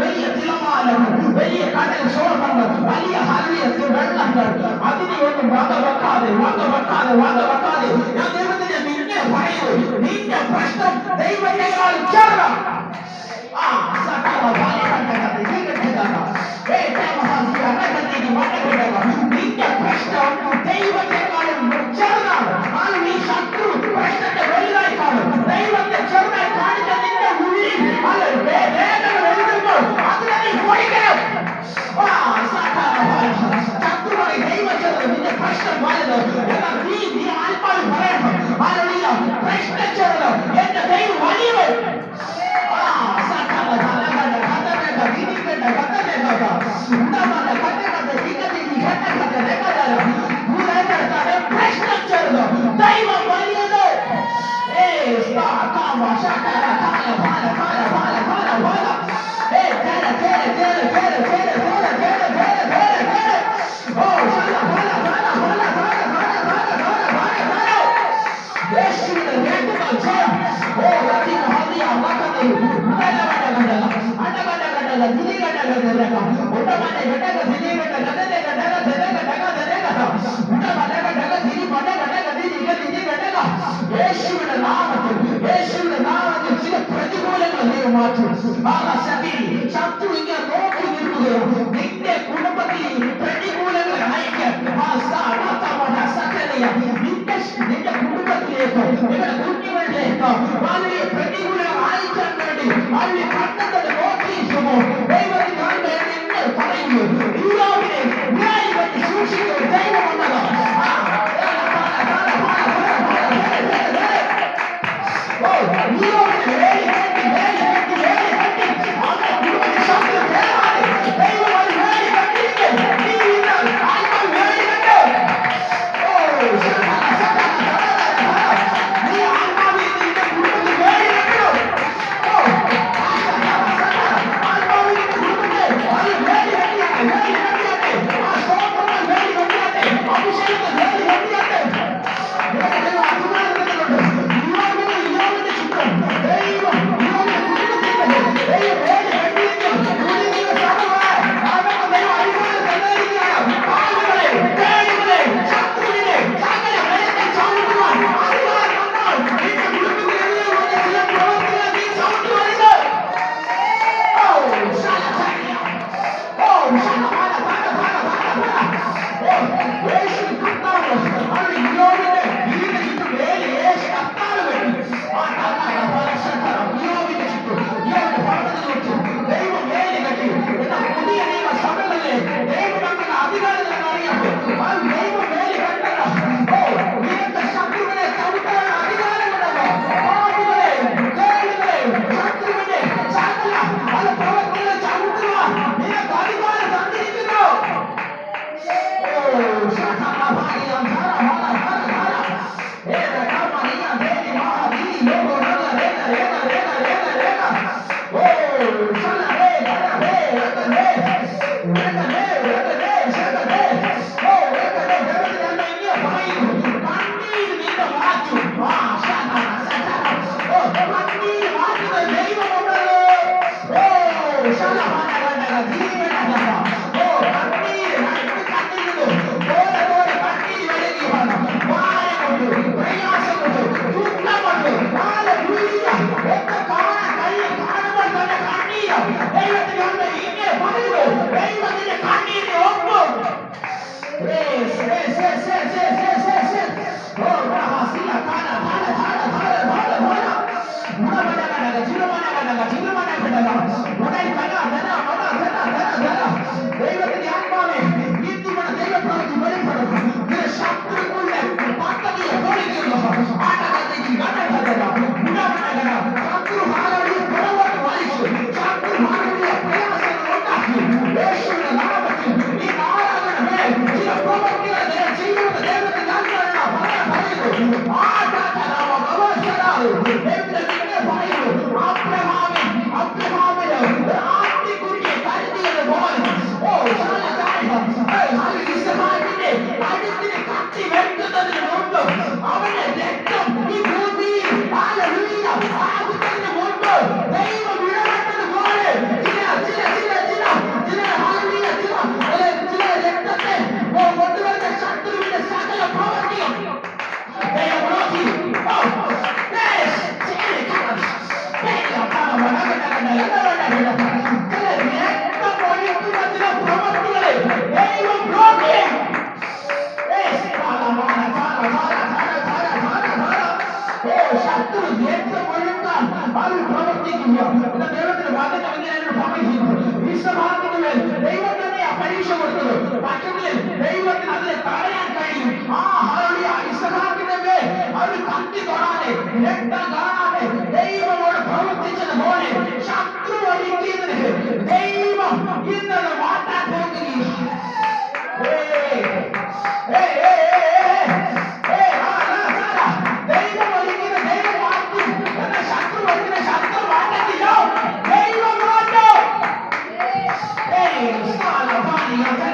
വലിയ തിളമാലങ്ങൾ, വലിയ കടൽ ക്ഷോഭങ്ങൾ, വലിയ വെള്ളങ്ങൾ, അതിനെ ഒന്നും വകവെക്കാതെ ഞാൻ ദൈവത്തിന്റെ നിന്നെ പറയുന്നു, നിന്റെ പ്രശ്നം ദൈവത്തെക്കാൾ ചെറുതാണ്. നിന്റെ പ്രശ്നം ദൈവത്തെക്കാളും ചെറുതാണ്. ഈ ശത്രു പ്രശ്നത്തെ വലുതായി കാണും, ദൈവത്തെ ചെറുതായി കാണിച്ച നിന്റെ ഉള്ളിൽ വേദന വരുമ്പോൾ അതിനെ നീ പൊളിക്കണം. ശത്രുവായി ദൈവം ചെറുത്, നിന്റെ പ്രശ്നം വലുത്. എന്നാൽ നീ ആത്മാവിൽ പറയണം, പ്രശ്നം ചെറുത്, എന്റെ ദൈവം വലിയവൻ. പ്രശ്നം ചെറുത്, ദൈവം വലിയത്. യേശുവിന്റെ നാമത്തിൽ ചില പ്രതികൂലങ്ങൾ ദൈവം മാറ്റും. ശത്രു ഇങ്ങനെ നോക്കി നിൽക്കുകയോ, നിന്റെ കുടുംബത്തിൽ പ്രതികൂലങ്ങൾ അയക്കാൻ നിന്റെ കുടുംബത്തിലേക്ക്, നിങ്ങളുടെ കുഞ്ഞുങ്ങളിലേക്ക് വളരെ പ്രതികൂലങ്ങൾ അയക്കാൻ വേണ്ടി അവരെ കണ്ണുകൾ നോക്കിയിരിക്കുമോ ദൈവത്തിന് നിങ്ങൾ പറയുന്നു, യൂറോപ്പിനെ ന്യായമായി സൂക്ഷിക്കുന്ന ദൈവമുണ്ടല്ലോ. വചനം